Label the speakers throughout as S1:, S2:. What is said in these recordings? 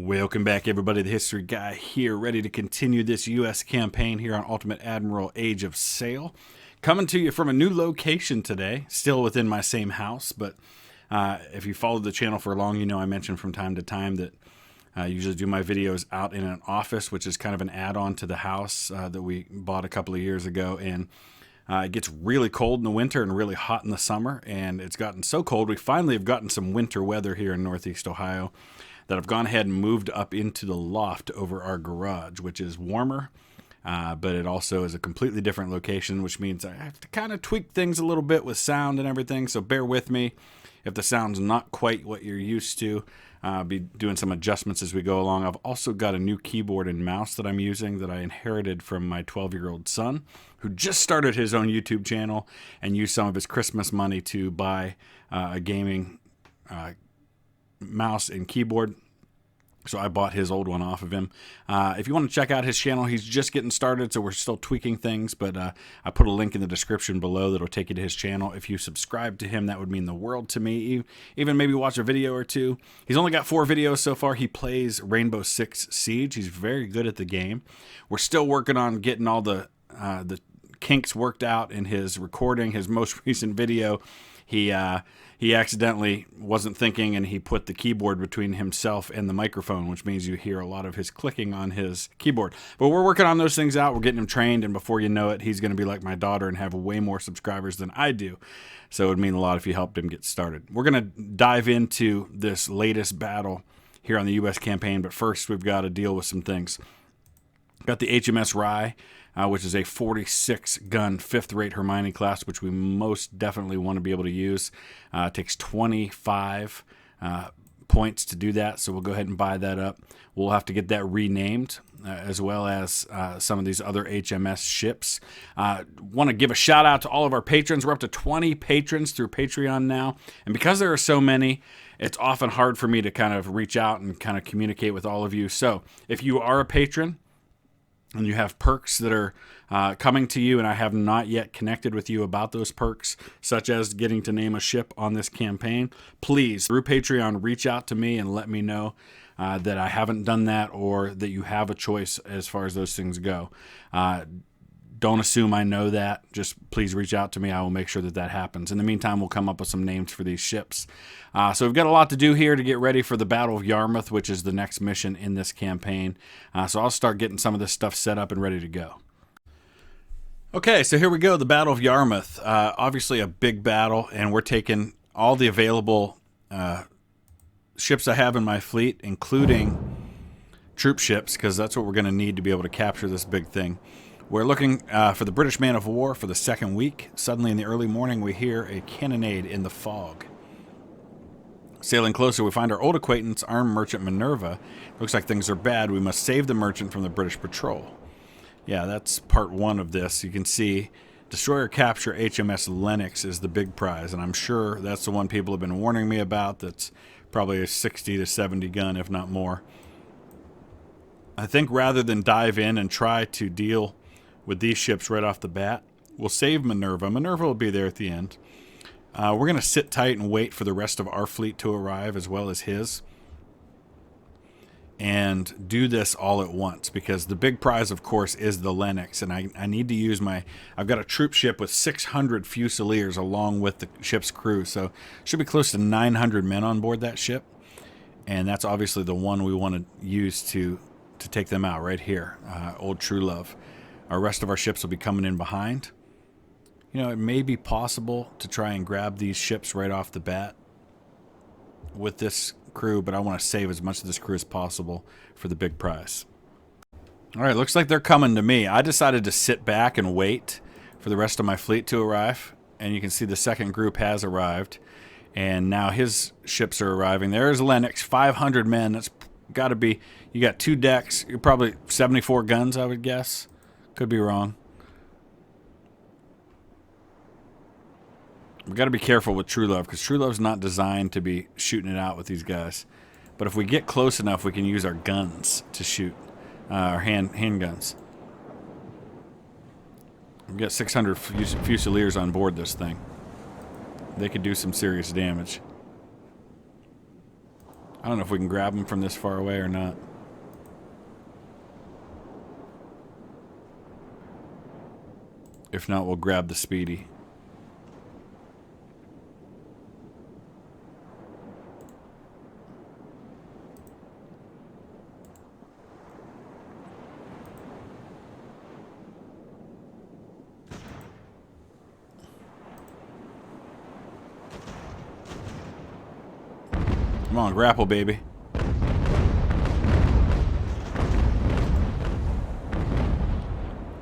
S1: Welcome back, everybody. The History Guy here, ready to continue this U.S. campaign here on Ultimate Admiral Age of Sail. Coming to you from a new location today, still within my same house, but if you followed the channel for long, you know I mentioned from time to time that I usually do my videos out in an office, which is kind of an add-on to the house that we bought a couple of years ago, and it gets really cold in the winter and really hot in the summer, and it's gotten so cold we finally have gotten some winter weather here in Northeast Ohio that I've gone ahead and moved up into the loft over our garage, which is warmer, but it also is a completely different location, which means I have to kind of tweak things a little bit with sound and everything, so bear with me if the sound's not quite what you're used to. I'll be doing some adjustments as we go along. I've also got a new keyboard and mouse that I'm using that I inherited from my 12-year-old son, who just started his own YouTube channel and used some of his Christmas money to buy a gaming mouse and keyboard. So I bought his old one off of him. If you want to check out his channel, he's just getting started, so we're still tweaking things, but I put a link in the description below that'll take you to his channel. If you subscribe to him, that would mean the world to me. Even maybe watch a video or two. He's only got 4 videos so far. He plays Rainbow Six Siege. He's very good at the game. We're still working on getting all the kinks worked out in his recording. His most recent video, he accidentally wasn't thinking and he put the keyboard between himself and the microphone, which means you hear a lot of his clicking on his keyboard. But we're working on those things out. We're getting him trained, and before you know it, he's going to be like my daughter and have way more subscribers than I do. So it would mean a lot if you helped him get started. We're going to dive into this latest battle here on the U.S. campaign, but first we've got to deal with some things. Got the HMS Rye, which is a 46-gun, 5th-rate Hermione class, which we most definitely want to be able to use. It takes 25 points to do that, so we'll go ahead and buy that up. We'll have to get that renamed, as well as some of these other HMS ships. Want to give a shout-out to all of our patrons. We're up to 20 patrons through Patreon now, and because there are so many, it's often hard for me to kind of reach out and kind of communicate with all of you. So if you are a patron, and you have perks that are coming to you, and I have not yet connected with you about those perks, such as getting to name a ship on this campaign, please, through Patreon, reach out to me and let me know that I haven't done that or that you have a choice as far as those things go. Don't assume I know that. Just please reach out to me. I will make sure that that happens. In the meantime, we'll come up with some names for these ships. So we've got a lot to do here to get ready for the Battle of Yarmouth, which is the next mission in this campaign. So I'll start getting some of this stuff set up and ready to go. Okay, so here we go, the Battle of Yarmouth. Obviously a big battle, and we're taking all the available ships I have in my fleet, including troop ships, because that's what we're going to need to be able to capture this big thing. We're looking for the British man of war for the second week. Suddenly in the early morning, we hear a cannonade in the fog. Sailing closer, we find our old acquaintance, armed merchant Minerva. Looks like things are bad. We must save the merchant from the British patrol. Yeah, that's part 1 of this. You can see destroyer capture HMS Lennox is the big prize, and I'm sure that's the one people have been warning me about. That's probably a 60 to 70 gun, if not more. I think rather than dive in and try to deal with these ships right off the bat, we'll save Minerva. Minerva will be there at the end. We're going to sit tight and wait for the rest of our fleet to arrive, as well as his, and do this all at once, because the big prize, of course, is the Lennox, and I need to use I've got a troop ship with 600 Fusiliers along with the ship's crew, so should be close to 900 men on board that ship, and that's obviously the one we want to use to take them out right here, Old True Love. Our rest of our ships will be coming in behind. You know, it may be possible to try and grab these ships right off the bat with this crew, but I want to save as much of this crew as possible for the big prize. All right, looks like they're coming to me. I decided to sit back and wait for the rest of my fleet to arrive, and you can see the second group has arrived, and now his ships are arriving. There's Lennox, 500 men. That's got to be, you got 2 decks, you're probably 74 guns, I would guess. Could be wrong. We got to be careful with True Love, because True Love's not designed to be shooting it out with these guys. But if we get close enough, we can use our guns to shoot, our handguns. We've got 600 Fusiliers on board this thing. They could do some serious damage. I don't know if we can grab them from this far away or not. If not, we'll grab the Speedy. Come on, grapple, baby.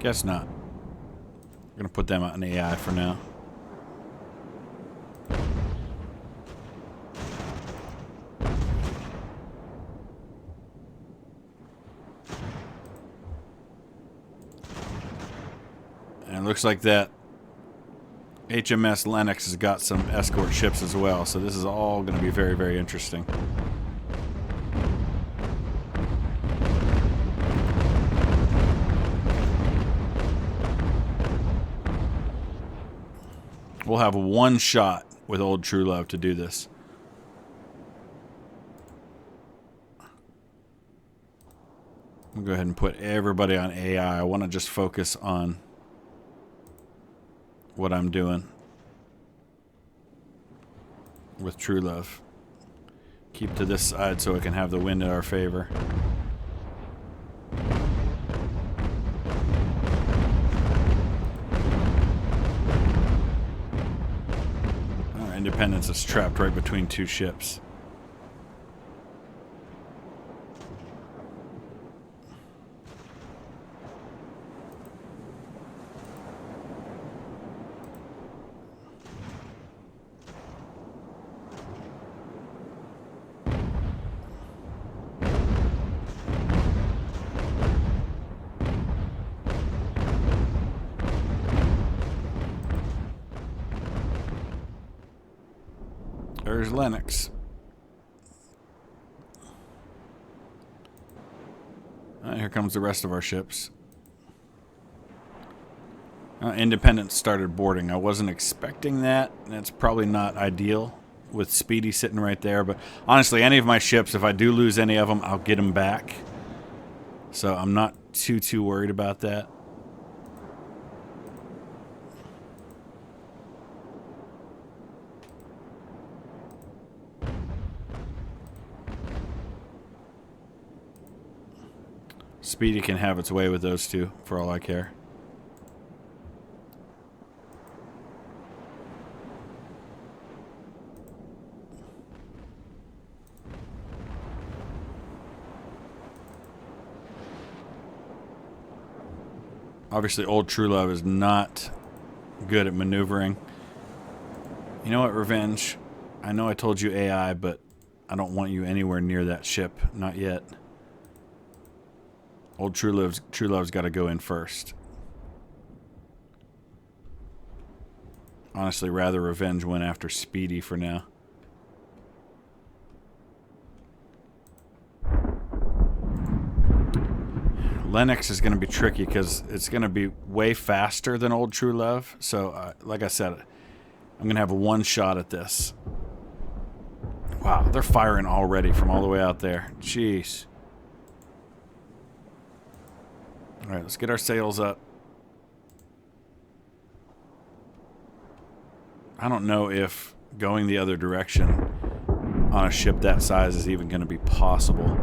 S1: Guess not. We're gonna put them out in AI for now. And it looks like that HMS Lennox has got some escort ships as well, so this is all going to be very, very interesting. We'll have one shot with Old True Love to do this. We'll go ahead and put everybody on AI. I want to just focus on what I'm doing with True Love. Keep to this side so it can have the wind in our favor. Our Independence is trapped right between two ships. There's Lennox. Here comes the rest of our ships. Independence started boarding. I wasn't expecting that. That's probably not ideal with Speedy sitting right there. But honestly, any of my ships, if I do lose any of them, I'll get them back. So I'm not too worried about that. Speedy can have its way with those two, for all I care. Obviously, Old True Love is not good at maneuvering. You know what, Revenge? I know I told you AI, but I don't want you anywhere near that ship. Not yet. Old True Love's got to go in first. Honestly, rather Revenge went after Speedy for now. Lennox is going to be tricky because it's going to be way faster than Old True Love. So, like I said, I'm going to have one shot at this. Wow, they're firing already from all the way out there. Jeez. All right, let's get our sails up. I don't know if going the other direction on a ship that size is even going to be possible.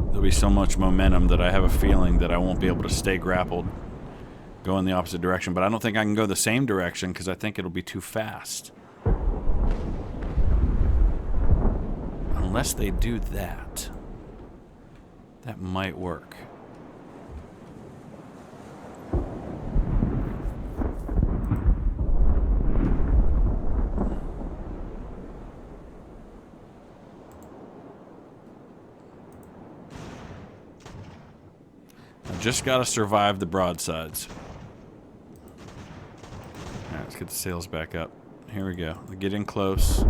S1: There'll be so much momentum that I have a feeling that I won't be able to stay grappled going the opposite direction. But I don't think I can go the same direction because I think it'll be too fast. Unless they do that. That might work. I just gotta survive the broadsides. Alright, let's get the sails back up. Here we go. Get in close.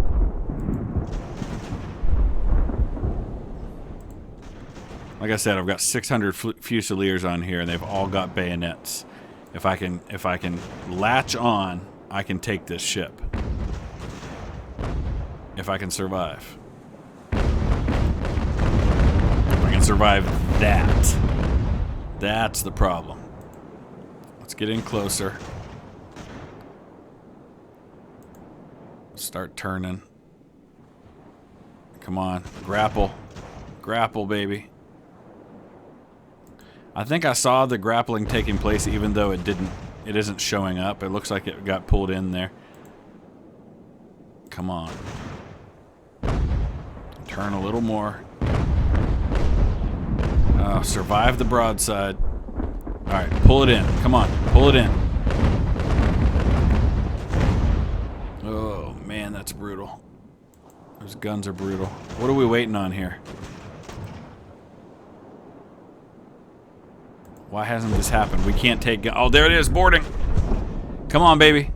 S1: Like I said, I've got 600 Fusiliers on here, and they've all got bayonets. If I can latch on, I can take this ship. If I can survive. If I can survive that. That's the problem. Let's get in closer. Start turning. Come on. Grapple. Grapple, baby. I think I saw the grappling taking place even though it isn't showing up. It looks like it got pulled in there. Come on. Turn a little more. Survive the broadside. Alright, pull it in. Come on, pull it in. Oh, man, that's brutal. Those guns are brutal. What are we waiting on here? Why hasn't this happened? We can't take... Oh, there it is, boarding. Come on, baby.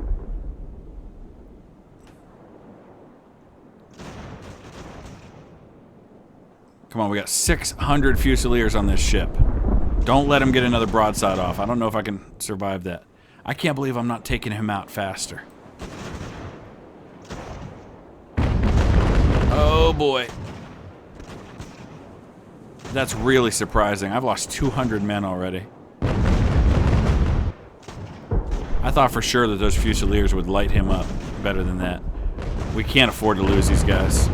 S1: Come on, we got 600 Fusiliers on this ship. Don't let him get another broadside off. I don't know if I can survive that. I can't believe I'm not taking him out faster. Oh, boy. That's really surprising. I've lost 200 men already. I thought for sure that those Fusiliers would light him up better than that. We can't afford to lose these guys.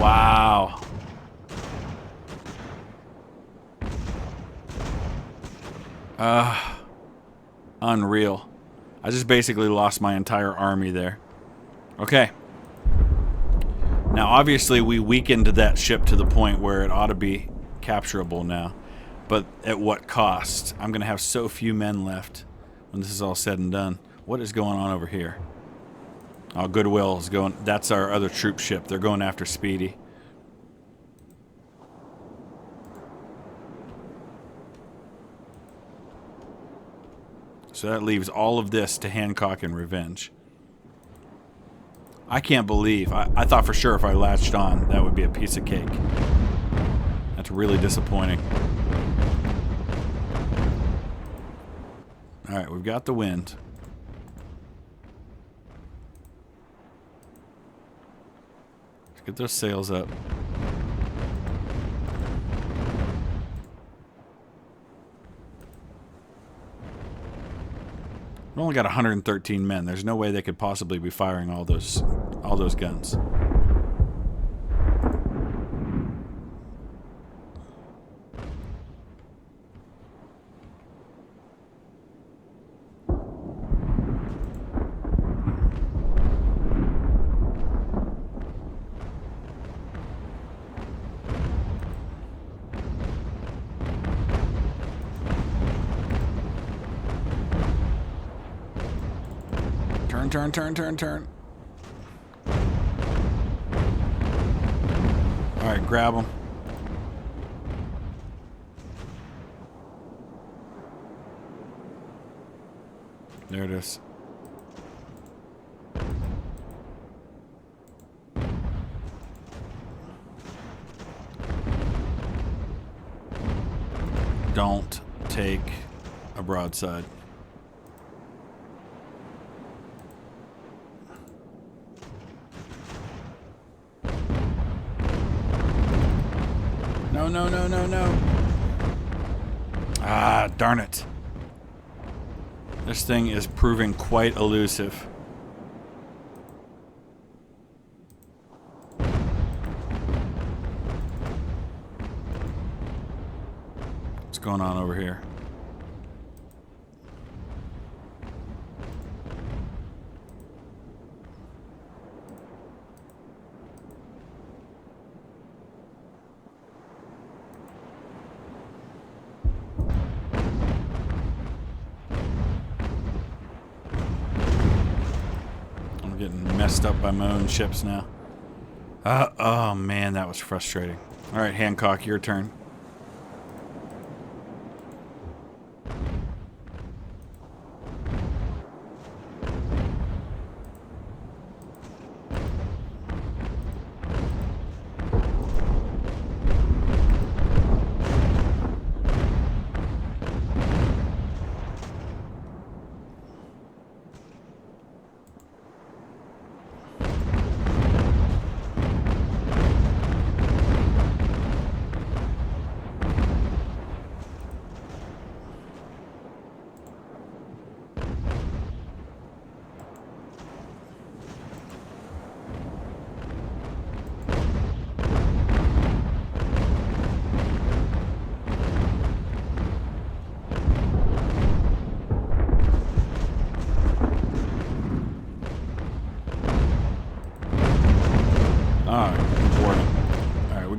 S1: Wow. Unreal. I just basically lost my entire army there. Okay. Now, obviously, we weakened that ship to the point where it ought to be capturable now. But at what cost? I'm going to have so few men left when this is all said and done. What is going on over here? Oh, Goodwill is going... That's our other troop ship. They're going after Speedy. So that leaves all of this to Hancock and Revenge. I can't believe. I thought for sure if I latched on, that would be a piece of cake. That's really disappointing. Alright, we've got the wind. Let's get those sails up. We only got 113 men. There's no way they could possibly be firing all those guns. Turn. Alright, grab them. There it is. Don't take a broadside. No. Ah, darn it. This thing is proving quite elusive. What's going on over here? Getting messed up by my own ships now. Oh man, that was frustrating. Alright, Hancock, your turn.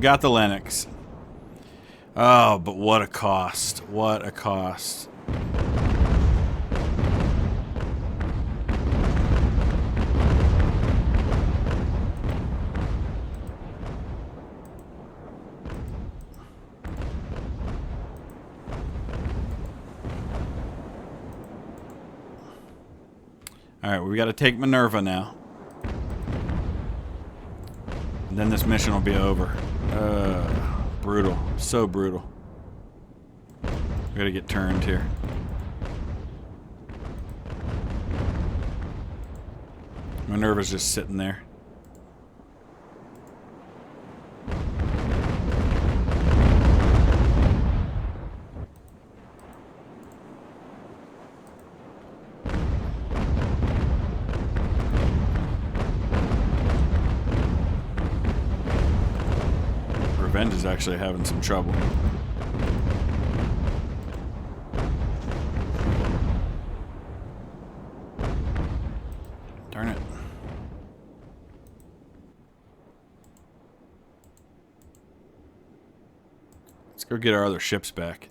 S1: got the Lennox. Oh, but what a cost. What a cost. Alright, we got to take Minerva now. And then this mission will be over. Brutal. So brutal. We gotta get turned here. Minerva's just sitting there. Revenge is actually having some trouble. Darn it. Let's go get our other ships back.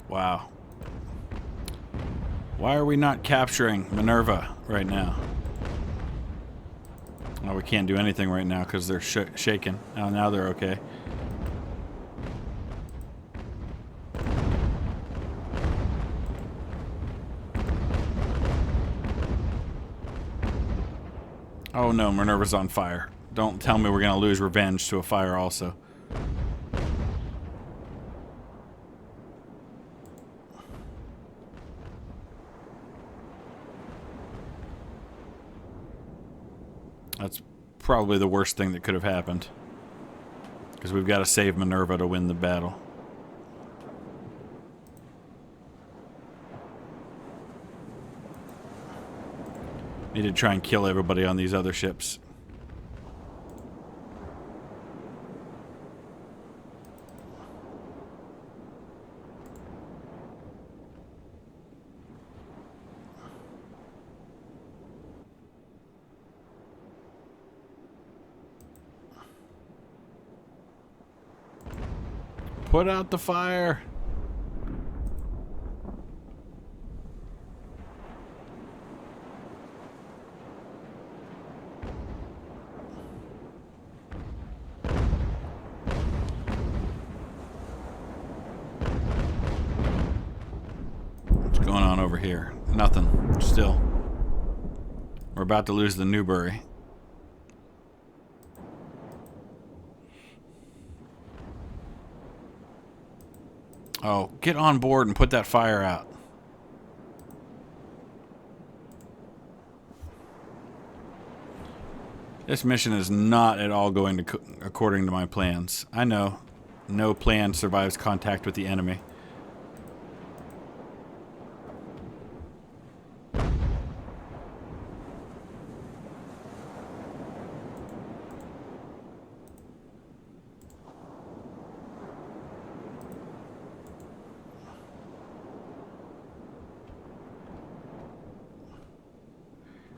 S1: Wow. Why are we not capturing Minerva right now? Oh, we can't do anything right now because they're shaken. Oh, now they're okay. Oh no, Minerva's on fire. Don't tell me we're going to lose Revenge to a fire also. That's probably the worst thing that could have happened. Because we've got to save Minerva to win the battle. Need to try and kill everybody on these other ships. Put out the fire. What's going on over here? Nothing. Still. We're about to lose the Newbury. Oh, get on board and put that fire out. This mission is not at all going to according to my plans. I know. No plan survives contact with the enemy.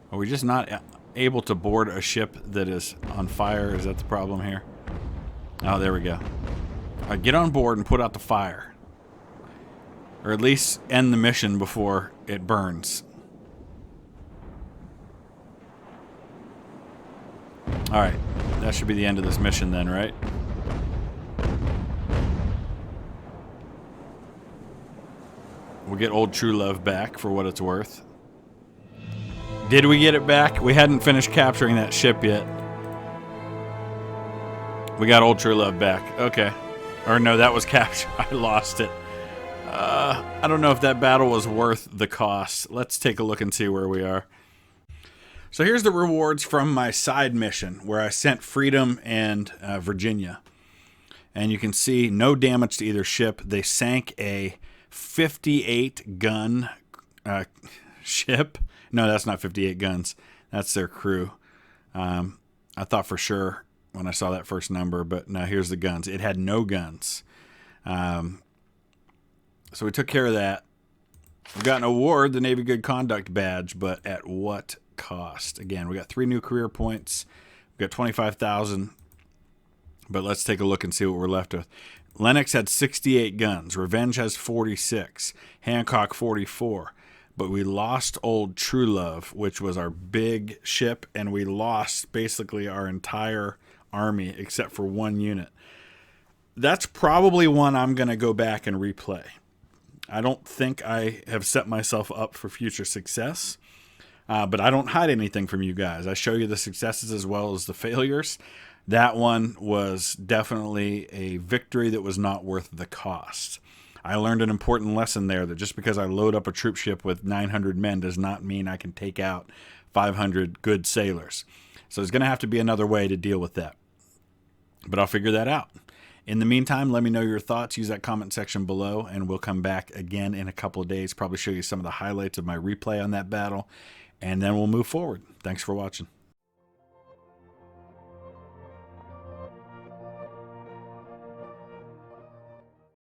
S1: Are we just not able to board a ship that is on fire? Is that the problem here? Oh, there we go. Get on board and put out the fire. Or at least end the mission before it burns. Alright. That should be the end of this mission then, right? We'll get Old True Love back for what it's worth. Did we get it back? We hadn't finished capturing that ship yet. We got Old True Love back. Okay. Or no, that was captured. I lost it. I don't know if that battle was worth the cost. Let's take a look and see where we are. So here's the rewards from my side mission where I sent Freedom and Virginia. And you can see no damage to either ship. They sank a 58 gun ship. No, that's not 58 guns. That's their crew. I thought for sure when I saw that first number, but no, here's the guns. It had no guns. So we took care of that. We've got an award, the Navy Good Conduct Badge, but at what cost? Again, we got 3 new career points. We got 25,000. But let's take a look and see what we're left with. Lennox had 68 guns. Revenge has 46. Hancock 44. But we lost Old True Love, which was our big ship, and we lost basically our entire army except for 1 unit. That's probably one I'm going to go back and replay. I don't think I have set myself up for future success, but I don't hide anything from you guys. I show you the successes as well as the failures. That one was definitely a victory that was not worth the cost. I learned an important lesson there, that just because I load up a troop ship with 900 men does not mean I can take out 500 good sailors. So there's going to have to be another way to deal with that. But I'll figure that out. In the meantime, let me know your thoughts. Use that comment section below, and we'll come back again in a couple of days, probably show you some of the highlights of my replay on that battle, and then we'll move forward. Thanks for watching.